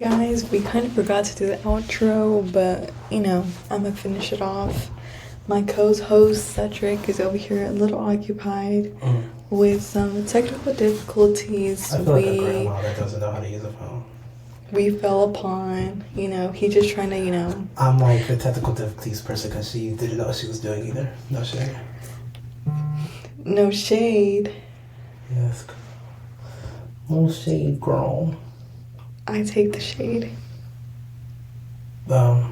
Guys, we kind of forgot to do the outro, but I'm gonna finish it off. My co-host Cedric is over here a little occupied with some technical difficulties. I feel like a grandma that doesn't know how to use a phone. We fell upon, he's just trying to, I'm like the technical difficulties person because she didn't know what she was doing either. No shade. No shade. Yes. No shade, girl. I take the shade. Well,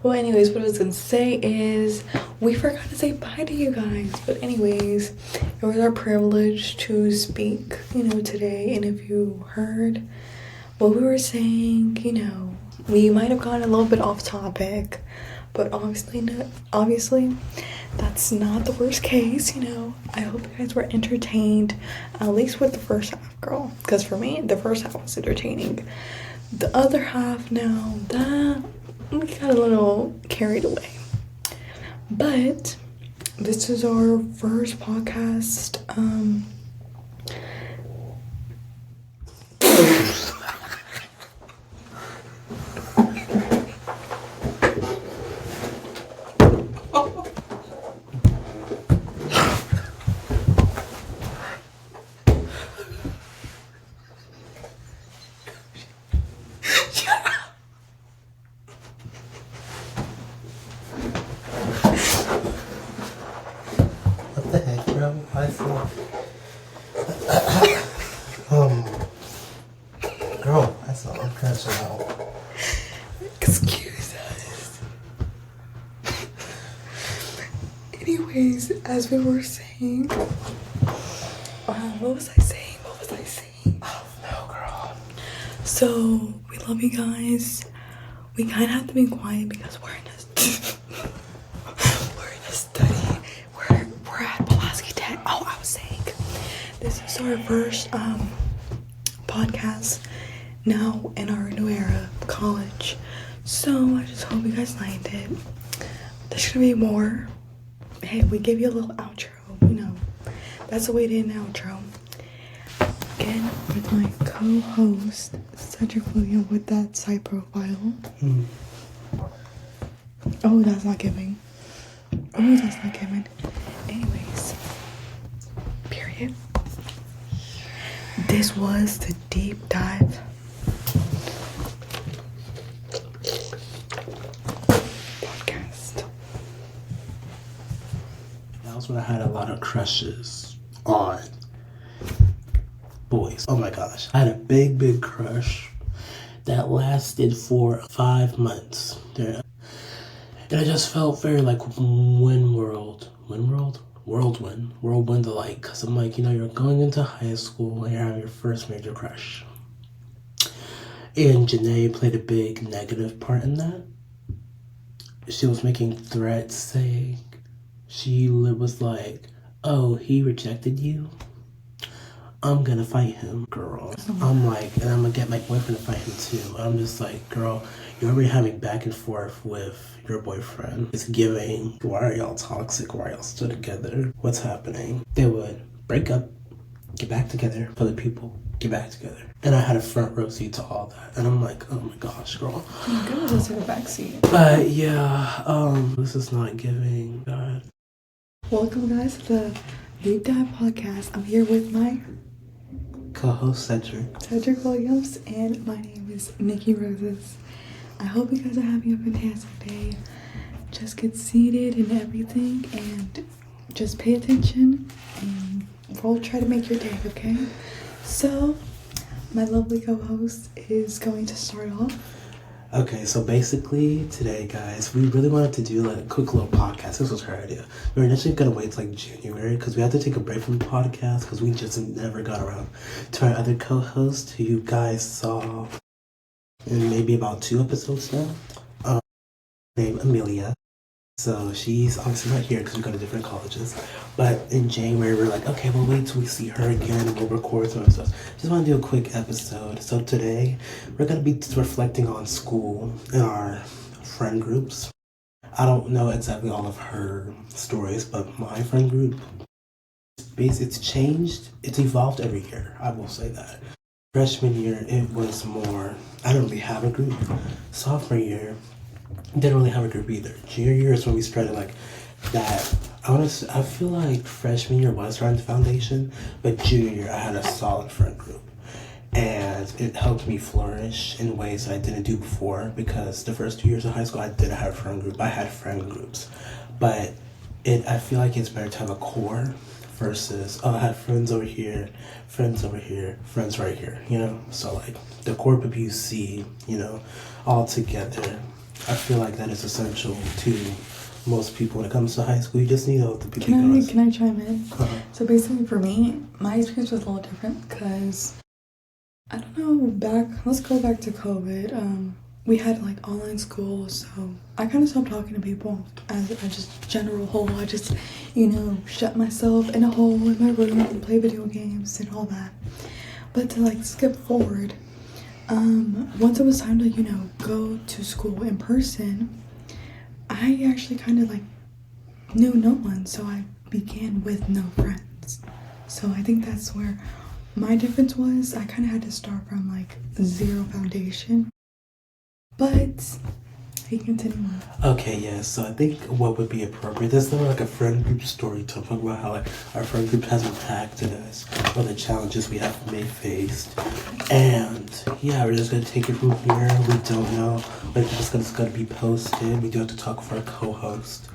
anyways, what I was gonna say is we forgot to say bye to you guys. But anyways, it was our privilege to speak, today. And if you heard what we were saying, we might have gone a little bit off topic, but obviously, that's not the worst case, I hope you guys were entertained, at least with the first half, girl. Because for me, the first half was entertaining. The other half, now, that we got a little carried away. But this is our first podcast. What the heck, bro? Girl, I saw I'm crashing out. Excuse us. Anyways, as we were saying, what was I saying? Oh no, girl. So we love you guys. We kind of have to be quiet because we're in a study. We're at Pulaski Tech. Oh, I was saying, this is our first podcast now in our new era of college. So I just hope you guys liked it. There's gonna be more. Hey, we gave you a little outro. That's the way to end an outro. Again, with my co-host Cedric William with that side profile. Oh, that's not giving. Anyways, period. This was the deep dive podcast. That was when I had a lot of crushes on boys. Oh my gosh. I had a big crush that lasted for 5 months. And I just felt very like whirlwind alike. Because I'm like, you're going into high school and you're having your first major crush. And Janae played a big negative part in that. She was making threats saying, she was like, oh, he rejected you? I'm gonna fight him, girl. I'm like, and I'm gonna get my boyfriend to fight him too. I'm just like, girl, you're already having back and forth with your boyfriend. It's giving, why are y'all toxic? Why are y'all still together? What's happening? They would break up, get back together, for the people, get back together. And I had a front row seat to all that. And I'm like, oh my gosh, girl. Oh my goodness, I took a back seat. But yeah, this is not giving, God. Welcome guys to the Deep Dive Podcast. I'm here with my Co-host Cedric Williams, and my name is Nikki Roses. I hope you guys are having a fantastic day. Just get seated and everything, and just pay attention, and we'll try to make your day, okay? So, my lovely co-host is going to start off. Okay, so basically today, guys, we really wanted to do like a quick little podcast. This was her idea. We were initially gonna wait till like January because we had to take a break from the podcast because we just never got around to our other co-host who you guys saw in maybe about 2 episodes now. Named Amelia. So she's obviously not here because we go to different colleges. But in January, we're like, okay, we'll wait till we see her again and we'll record some stuff. Just want to do a quick episode. So today, we're going to be reflecting on school in our friend groups. I don't know exactly all of her stories, but my friend group, it's changed. It's evolved every year. I will say that. Freshman year, it was more, I didn't really have a group. Sophomore year, didn't really have a group either. Junior year is when we started like that. I feel like freshman year was around the foundation, but junior year I had a solid friend group. And it helped me flourish in ways that I didn't do before because the first 2 years of high school I didn't have a friend group. I had friend groups. But I feel like it's better to have a core versus I had friends over here, friends over here, friends right here, you know? So like the core people you see, you know, all together. I feel like that is essential to most people when it comes to high school. You just need all the people. Can I chime in? So basically for me, my experience was a little different because I don't know, let's go back to COVID. We had like online school, so I kind of stopped talking to people as I just general hole. I just, shut myself in a hole in my room and play video games and all that. But to like skip forward, once it was time to, go to school in person, I actually kind of like knew no one, so I began with no friends. So I think that's where my difference was. I kind of had to start from like zero foundation. But he continued on. Okay, yeah, so I think what would be appropriate, there's never like a friend group story to talk about how like our friend group has impacted us or the challenges we have faced. And yeah, we're just gonna take it from here. We don't know. Like it's gonna be posted. We do have to talk with our co-host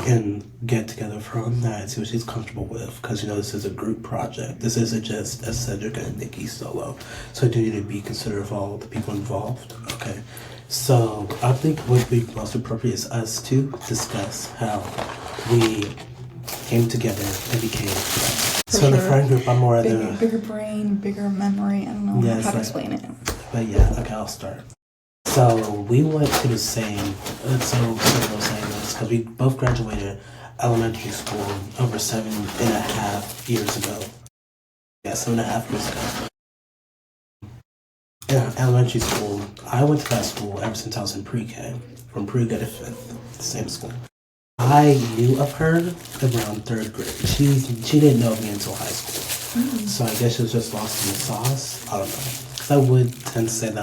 and get together from that and see what she's comfortable with. Because this is a group project. This isn't just a Cedric and Nikki solo. So I do need to be considerate of all the people involved. Okay. So I think what would be most appropriate is us to discuss how we came together and became friends. So in the friend group, I'm more bigger brain, bigger memory. I don't know how to explain it. But yeah, okay, I'll start. So we went to the same. So I'm saying this because we both graduated elementary school over 7.5 years ago. Yeah, 7.5 years ago. In elementary school, I went to that school ever since I was in pre-K, from pre-K to 5th, the same school. I knew of her around 3rd grade. She didn't know me until high school. So I guess she was just lost in the sauce. I don't know. Because I would tend to say that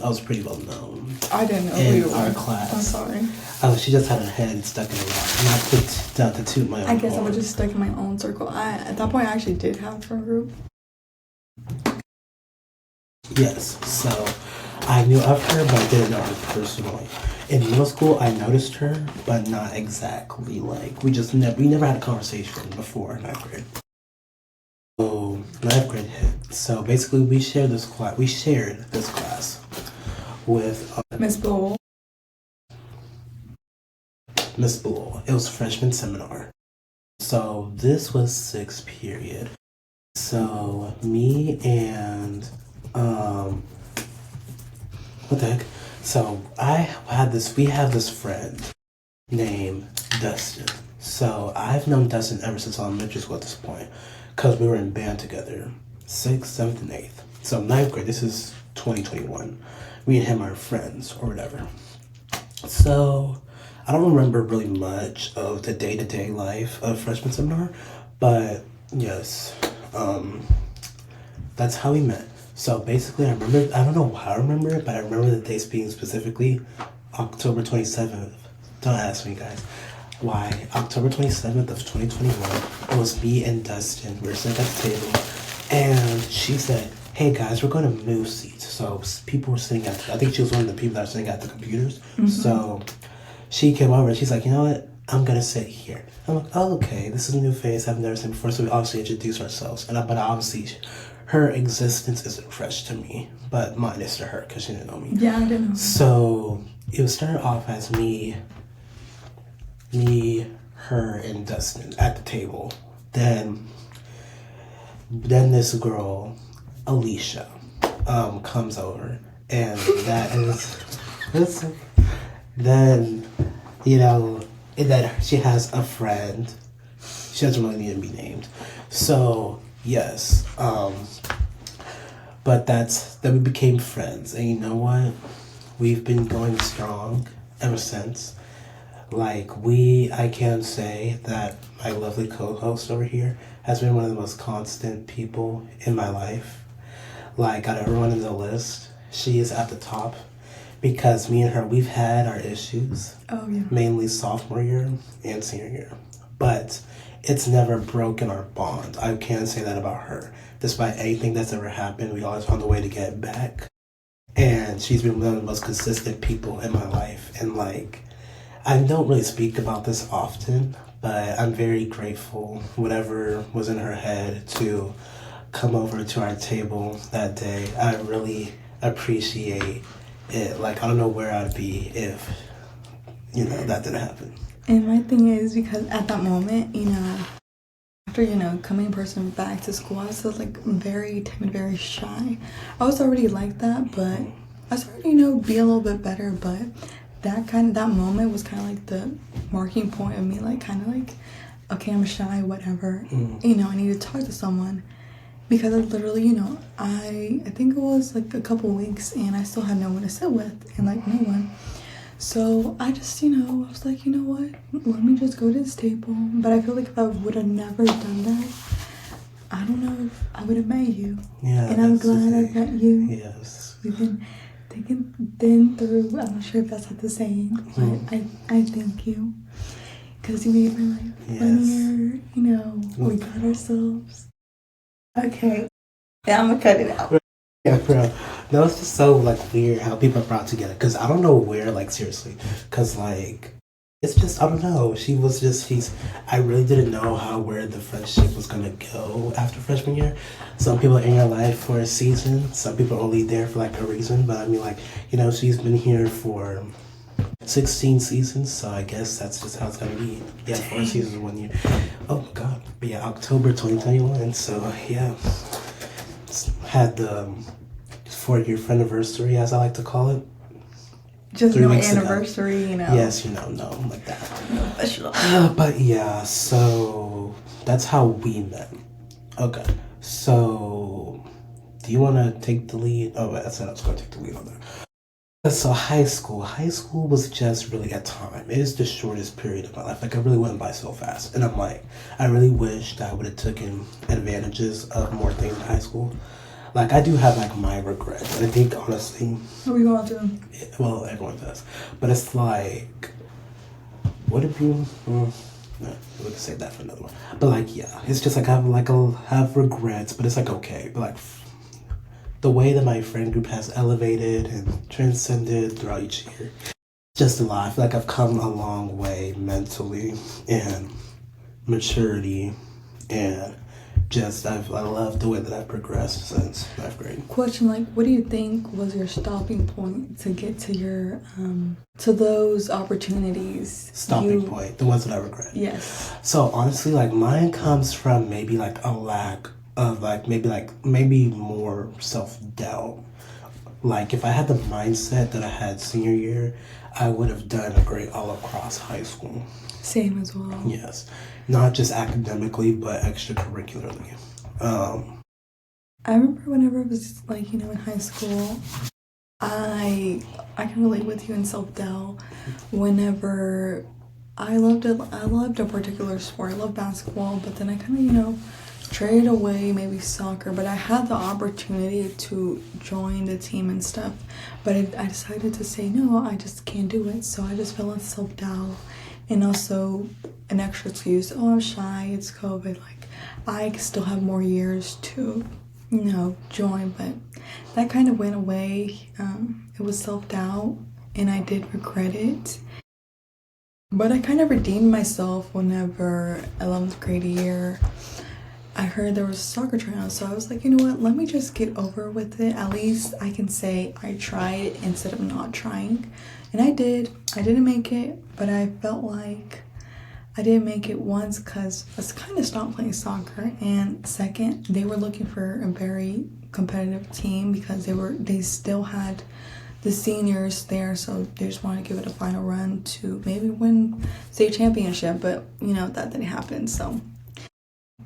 I was pretty well known. I didn't know in our class. I'm sorry. She just had her head stuck in a rock. Not to toot my own I guess horn. I was just stuck in my own circle. At that point, I actually did have a friend group. Yes, so I knew of her, but I didn't know her personally. In middle school, I noticed her, but not exactly. Like we never had a conversation before 9th grade. So 9th grade hit. So basically, we shared this class. With Miss Bull. Miss Bull. It was a freshman seminar. So this was 6th period. So me and what the heck? So we have this friend named Dustin. So I've known Dustin ever since elementary school at this point, because we were in band together, 6th, 7th, and 8th. So 9th grade, this is 2021. Me and him are friends or whatever. So I don't remember really much of the day-to-day life of freshman seminar, but yes, that's how we met. So basically, I don't know how I remember it, but I remember the dates being specifically October 27th. Don't ask me, guys. Why? October 27th of 2021, it was me and Dustin. We were sitting at the table, and she said, hey guys, we're going to move seats. So people were sitting I think she was one of the people that were sitting at the computers. Mm-hmm. So she came over and she's like, you know what? I'm going to sit here. I'm like, oh, okay, this is a new face I've never seen before. So we obviously introduced ourselves. But obviously, her existence isn't fresh to me, but mine is to her because she didn't know me. Yeah, I didn't know. So it started off as me, her, and Dustin at the table. Then this girl, Alicia, comes over, and that is then that she has a friend. She doesn't really need to be named. So yes, but then we became friends, and you know what? We've been going strong ever since. I can say that my lovely co-host over here has been one of the most constant people in my life. Like, out of everyone in the list, she is at the top because me and her, we've had our issues. Oh, yeah. Mainly sophomore year and senior year. But it's never broken our bond. I can say that about her. Despite anything that's ever happened, we always found a way to get back. And she's been one of the most consistent people in my life. And, like, I don't really speak about this often, but I'm very grateful, whatever was in her head, to come over to our table that day. I really appreciate it. Like, I don't know where I'd be if, that didn't happen. And my thing is, because at that moment, after, coming in person back to school, I was still, like, very timid, very shy. I was already like that, but I started, be a little bit better, but that moment was kind of like the marking point of me, like, kind of like, okay, I'm shy, whatever. I need to talk to someone. Because I literally, I think it was like a couple weeks and I still had no one to sit with and like no one. So I just, I was like, you know what? Let me just go to this table. But I feel like if I would have never done that, I don't know if I would have met you. Yeah. And I'm glad I met you. Yes. We've been thin through, I'm not sure if that's what the saying, but I thank you. Because you made my life funnier, we got ourselves. Okay. Yeah, I'm gonna cut it out. Yeah, bro. No, it's just so, like, weird how people are brought together. Because I don't know where, like, seriously. Because, like, it's just, I don't know. I really didn't know where the friendship was going to go after freshman year. Some people are in your life for a season. Some people are only there for, like, a reason. But, I mean, like, she's been here for 16 seasons, so I guess that's just how it's gonna be. Yeah, 4 seasons, 1 year. Oh my god. But yeah, October 2021. So yeah, had the 4-year friendiversary, as I like to call it. Just 3 weeks anniversary, ago. Yes, no, like that. But yeah, so that's how we met. Okay, so do you want to take the lead? Oh, I said I was gonna take the lead on that. So high school was just really a time. It is the shortest period of my life. Like, I really went by so fast. And I'm like, I really wished I would have taken advantages of more things in high school. Like, I do have, like, my regrets. I think, honestly... What are we going to? Well, everyone does. But it's like, what if you... no, we can save that for another one. But, like, yeah. It's just, like, I'll have regrets, but it's, like, okay. But, like... the way that my friend group has elevated and transcended throughout each year, just a lot. I feel like I've come a long way mentally and maturity, and just I love the way that I've progressed since 9th grade. Question, like, what do you think was your stopping point to get to your to those opportunities? Stopping point, the ones that I regret. Yes. So honestly, like, mine comes from maybe like a lack of maybe more self-doubt. Like, if I had the mindset that I had senior year, I would have done a great all across high school. Same as well. Yes, not just academically but extracurricularly. I remember whenever I was like, in high school, I can relate with you in self-doubt. Whenever I loved a particular sport, I loved basketball, but then I kind of traded away maybe soccer, but I had the opportunity to join the team and stuff, but I decided to say no, I just can't do it. So I just fell in self-doubt, and also an extra excuse, oh, I'm shy, it's COVID, like I still have more years to join, but that kind of went away. It was self-doubt and I did regret it, but I kind of redeemed myself whenever 11th grade year I heard there was a soccer tryout, so I was like, you know what, let me just get over with it. At least I can say I tried instead of not trying. And I did. I didn't make it, but I felt like I didn't make it once because I kind of stopped playing soccer, and second, they were looking for a very competitive team because they still had the seniors there, so they just wanted to give it a final run to maybe win state championship, but that didn't happen. So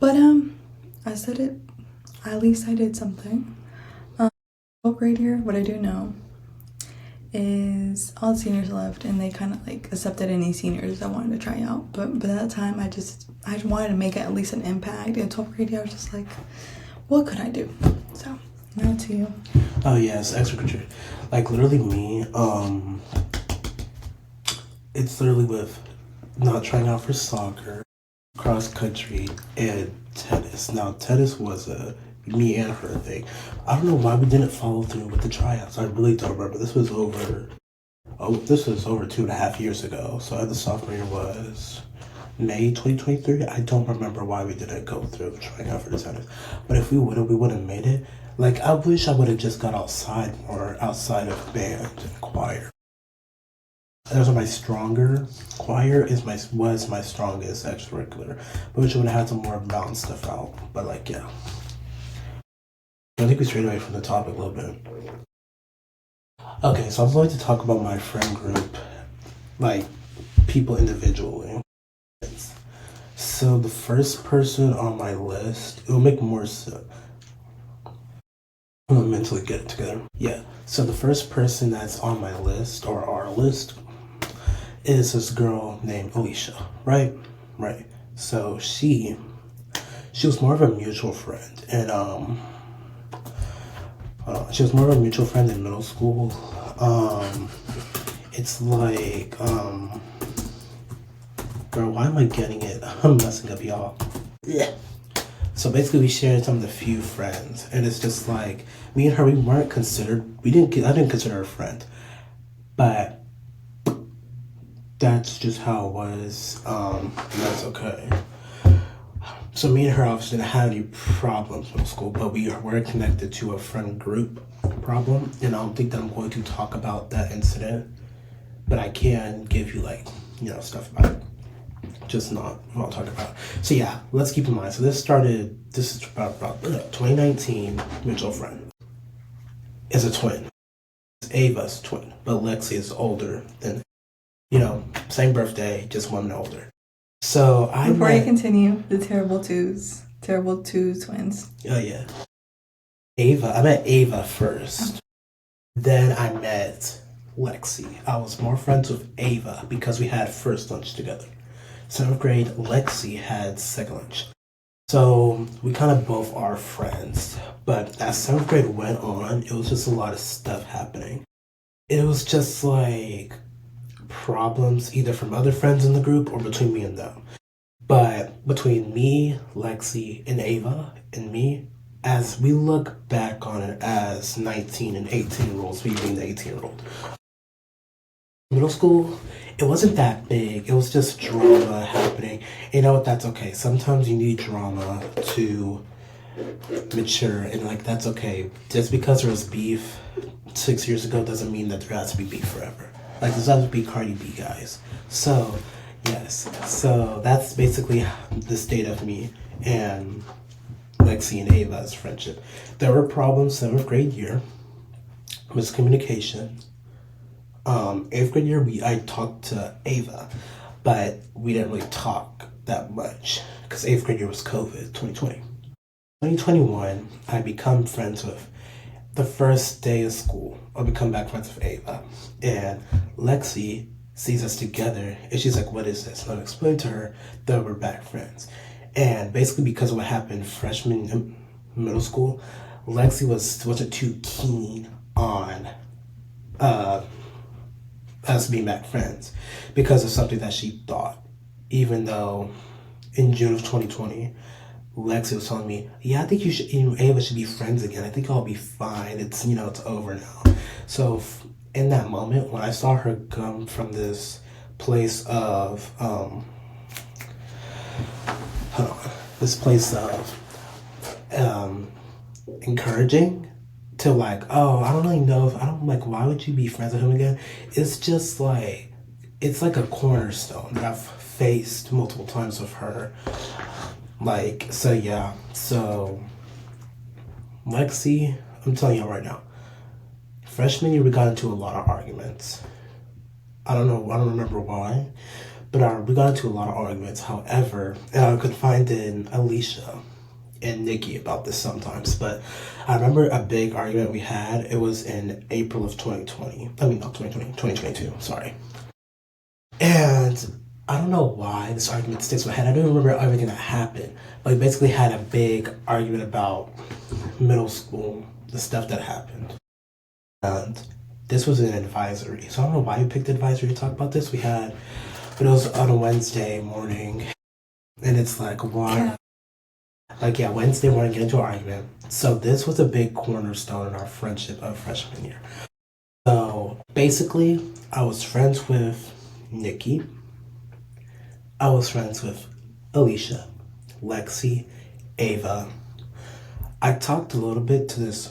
but I said it, at least I did something. 12th grade year, what I do know is all the seniors left and they kind of like accepted any seniors that wanted to try out. But at that time, I just wanted to make at least an impact. In 12th grade year, I was just like, what could I do? So Now to you. Oh yes, extracurricular. Like literally me, it's literally with not trying out for soccer, cross country, and tennis. Now tennis was a me and her thing. I don't know why we didn't follow through with the tryouts. I really don't remember. This was over 2.5 years ago. So the sophomore year was May 2023. I don't remember why we didn't go through trying out for the tennis. But if we would have made it. Like I wish I would have just got outside more, outside of band and choir. Those are my stronger. Choir was my strongest extracurricular. But wish I would have had some more balance stuff out. But like yeah. I think we strayed away from the topic a little bit. Okay, so I'm going to talk about my friend group, like people individually. So the first person on my list, it will make more sense. I'm gonna mentally get it together. Yeah. So the first person that's on my list or our list is this girl named Alicia. Right. So she was more of a mutual friend, and she was more of a mutual friend in middle school. It's like girl, why am I getting it? I'm messing up y'all. Yeah. So basically, we shared some of the few friends, and it's just like me and her. We weren't considered. I didn't consider her a friend, but that's just how it was. And that's okay. So me and her obviously didn't have any problems in school, but we were connected to a friend group problem, and I don't think that I'm going to talk about that incident, but I can give you stuff about it. Just not what I'll talk about. So yeah, let's keep in mind. So this is about 2019 mutual friend. Is a twin. Ava's twin, but Lexi is older than, same birthday, just 1 minute older. So Before you continue, the terrible two twins. Oh yeah. I met Ava first. Then I met Lexi. I was more friends with Ava because we had first lunch together. 7th grade, Lexi had second lunch. So we kind of both are friends. But as 7th grade went on, it was just a lot of stuff happening. It was just like problems either from other friends in the group or between me and them. But between me, Lexi, and Ava, and me, as we look back on it as 19 and 18-year-olds, me being the 18-year-old, middle school, it wasn't that big. It was just drama happening. You know what? That's okay. Sometimes you need drama to mature, and that's okay. Just because there was beef 6 years ago doesn't mean that there has to be beef forever. There's has to be Cardi B, guys. So, yes. So that's basically the state of me and Lexi and Ava's friendship. There were problems 7th grade year, miscommunication. 8th grade year, I talked to Ava, but we didn't really talk that much because 8th grade year was COVID, 2020. 2021, I become friends with the first day of school. I'll become back friends with Ava, and Lexi sees us together, and she's like, "What is this?" And I'll explain to her that we're back friends. And basically, because of what happened freshman in middle school, Lexi wasn't too keen on us being back friends because of something that she thought. Even though in June of 2020, Lexi was telling me, "Yeah, I think Ava should be friends again. I think I'll be fine. It's over now." So in that moment, when I saw her come from this place of encouraging to oh, I don't really know if why would you be friends with him again? It's just it's like a cornerstone that I've faced multiple times with her. So yeah. So Lexi, I'm telling you right now, freshman year we got into a lot of arguments. I don't remember why, but we got into a lot of arguments. However, I could find in Alicia and Nikki about this sometimes, but I remember a big argument we had. It was in April of 2020. I mean, not 2020, 2022, sorry. And I don't know why this argument sticks in my head. I don't remember everything that happened, but we basically had a big argument about middle school the stuff that happened. And this was an advisory. So I don't know why we picked advisory to talk about this. But it was on a Wednesday morning. And it's like, why? Like, yeah, Wednesday morning, get into an argument. So this was a big cornerstone in our friendship of freshman year. So basically, I was friends with Nikki. I was friends with Alicia, Lexi, Ava. I talked a little bit to this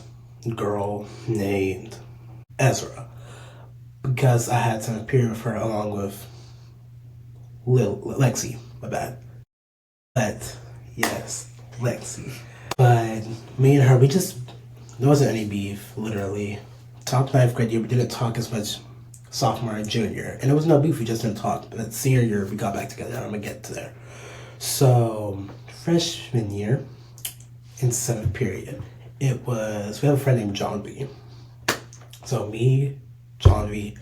girl named Ezra because I had to appear with her along with Lexi, my bad. But, yes, Lexi. But me and her, there wasn't any beef, literally. Top 9th grade year, we didn't talk as much sophomore and junior. And it was no beef, we just didn't talk. But senior year, we got back together. I'm gonna get to there. So, freshman year, in 7th period, we have a friend named John B. So me, John B,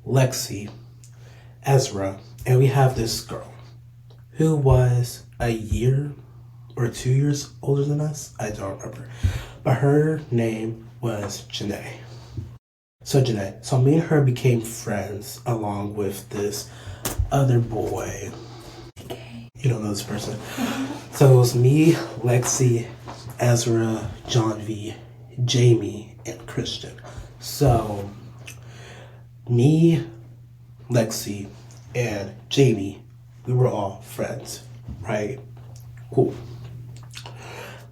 Lexi, Ezra, and we have this girl who was a year or 2 years older than us. I don't remember. But her name was Janae. So me and her became friends along with this other boy. Okay. You don't know this person. So it was me, Lexi, Ezra, John V, Jamie, and Christian. So me, Lexi, and Jamie, we were all friends, right? Cool.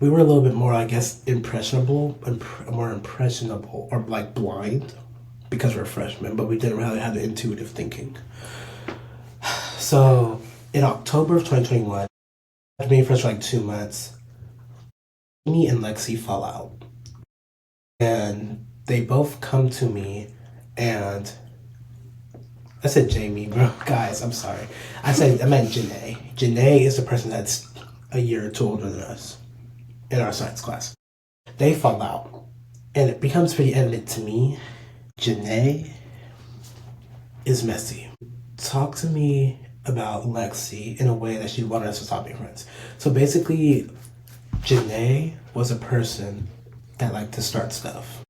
We were a little bit more, I guess, more impressionable, or like blind, because we're freshmen, but we didn't really have the intuitive thinking. So in October of 2021, after being friends for like 2 months, me and Lexi fall out. And they both come to me, and I said Jamie, bro. Guys, I'm sorry. I meant Janae. Janae is the person that's a year or two older than us in our science class. They fall out. And it becomes pretty evident to me, Janae is messy. Talk to me about Lexi in a way that she wanted us to stop being friends. So basically, Janae was a person that liked to start stuff.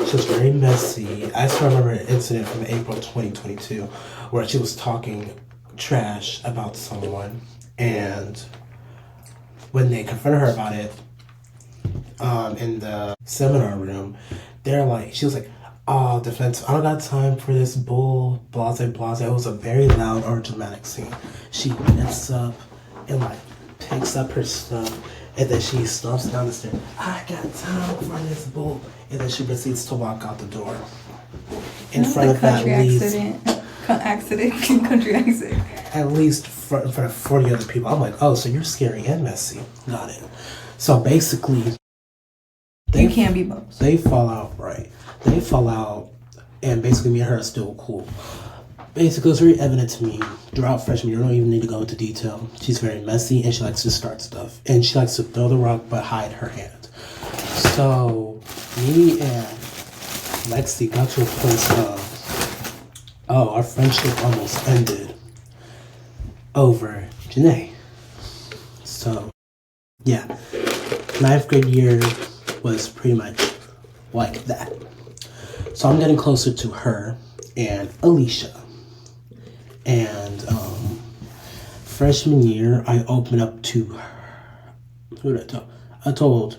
She was very messy. I still remember an incident from April 2022 where she was talking trash about someone, and when they confronted her about it in the seminar room, she was like, oh, defense, I don't got time for this bull, blase, blase. It was a very loud or dramatic scene. She gets up and picks up her stuff, and then she stomps down the stairs. I got time for this bull. And then she proceeds to walk out the door. In front of at least... Country accident. At least in front of 40 other people. I'm like, oh, so you're scary and messy. Got it. So basically... You can't be both. They fall out, right. They fall out, and basically me and her are still cool. Basically, it's very evident to me throughout freshman year. I don't even need to go into detail. She's very messy, and she likes to start stuff. And she likes to throw the rock, but hide her hand. So, me and Lexi got to a place of, our friendship almost ended over Janae. So, yeah. 9th grade year was pretty much like that. So I'm getting closer to her and Alicia. And freshman year, I opened up to her. Who did I tell? I told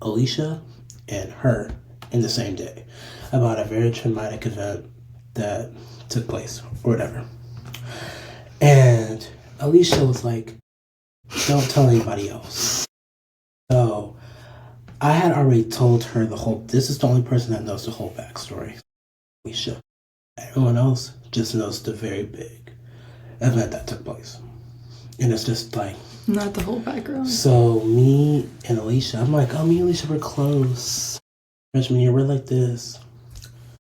Alicia and her in the same day about a very traumatic event that took place or whatever. And Alicia was like, don't tell anybody else. So I had already told her this is the only person that knows the whole backstory. Alicia. Everyone else just knows the very big event that took place. And it's just not the whole background. So me and Alicia, I'm like, me and Alicia were close. Freshman year, we're like this.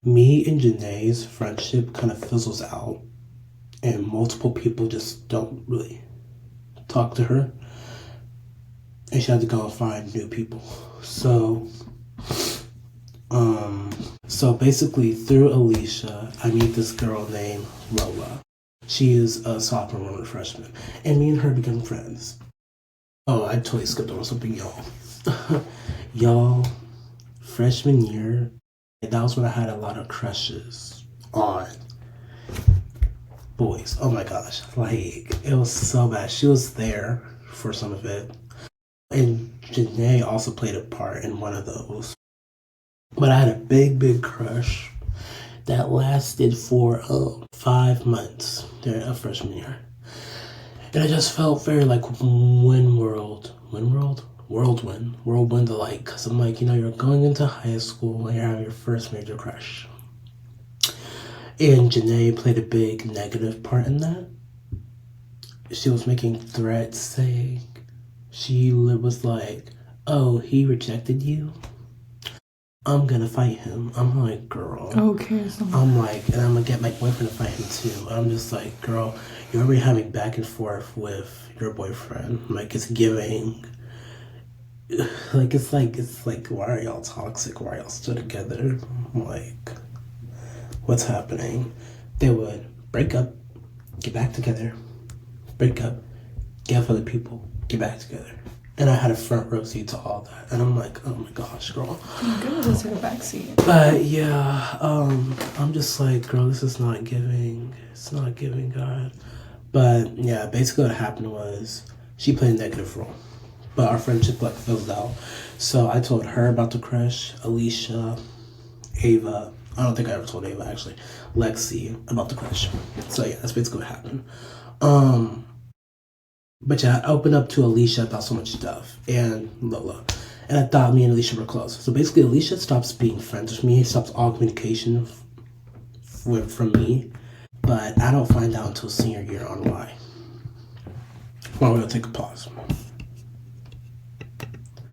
Me and Janae's friendship kind of fizzles out. And multiple people just don't really talk to her. And she had to go and find new people. So basically through Alicia, I meet this girl named Lola. She is a sophomore and a freshman. And me and her become friends. Oh, I totally skipped over something, y'all. Y'all, freshman year, that was when I had a lot of crushes on boys. Oh my gosh. Like, it was so bad. She was there for some of it. And Janae also played a part in one of those. But I had a big crush that lasted for 5 months during a freshman year. And I just felt very like whirlwind alike. Because I'm like, you're going into high school and you're having your first major crush. And Janae played a big negative part in that. She was making threats saying, she was like, oh, he rejected you? I'm gonna fight him. I'm like, girl. Okay. So I'm like, and I'm gonna get my boyfriend to fight him too. I'm just like, girl, you're already having back and forth with your boyfriend. Like, it's giving. It's like, why are y'all toxic? Why are y'all still together? Like, what's happening? They would break up, get back together, break up, get with other people, get back together. And I had a front row seat to all that. And I'm like, oh my gosh, girl. I'm good to take a back seat. But yeah, I'm just like, girl, this is not giving. It's not giving, God. But yeah, basically what happened was she played a negative role. But our friendship like fizzled out. So I told her about the crush, Alicia, Ava. I don't think I ever told Ava actually. Lexi about the crush. So yeah, that's basically what happened. But yeah, I opened up to Alicia about so much stuff and Lola. And I thought me and Alicia were close. So basically, Alicia stops being friends with me, stops all communication from me. But I don't find out until senior year on why. Well, we'll take a pause.